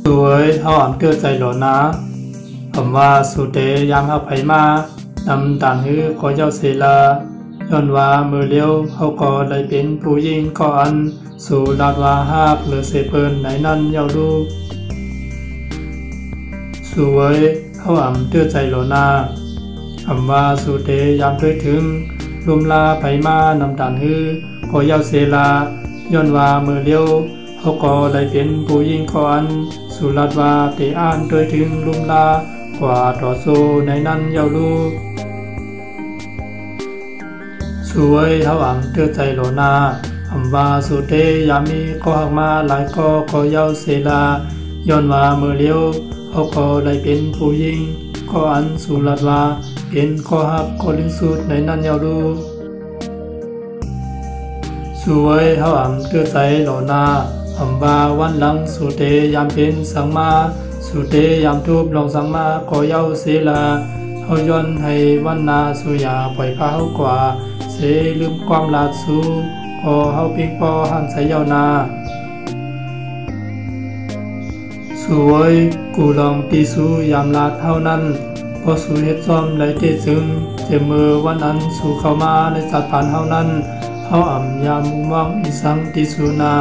สวยเฮาอ่ำเตื้อใจหลอนะผมว่าสุเตยามเฮาไผมานำตานฮือก็เจ้าเสลาย้อนว่ามือเลี้ยวเฮาก็ได้เป็นผู้หญิงก็อันสู่ลาดว่าฮักหรือเสเปิ้นไหนนั้นเยาดูสวยเฮาอ่ำเตื้อใจหลอนะคำว่าสุเตยามด้วยถึงลุมลาไผมานำตานฮือก็เจ้าเสลาย้อนว่ามือเลี้ยวเฮาก็ได้เป็นผู้หญิงก็อันสู่ลาดว่าเตอ่านด้วยถึงลุมลากว่าต่อสู้ในนั้นเยาลูสวยเฮาอ่ำเตื้อใจโลนาคำว่าสุเตยามีก็หักมาหลายก็เยาเสลาย้อนว่าเมื่อเลี้ยวเฮาก็ได้เป็นผู้หญิงก็อันสู่ลาดว่าเป็นก็หักก็ลิสุดในนั้นเยาลูสวยเฮาอ่ำเตื้อใจโลนาคำว่าวันหลังสุเตยามเป็นสังมาสุเตยามทุบลองสังมาก็เยาเสลาเฮาย้อนให้วันนาสุยาปล่อยพาเฮากว่าเสลืมความลาดสูก็เฮาปิกปอหันใส่เยานาสวยกูลองตีสูยามลาดเฮานั้นพอสู่เฮ็ดซ้อมไหลเตจึงเจมือวันอันสู่เข้ามาในสัตว์ผ่านเฮานั้นเฮาอ่ำยามมุมมองอีสังตีสูนา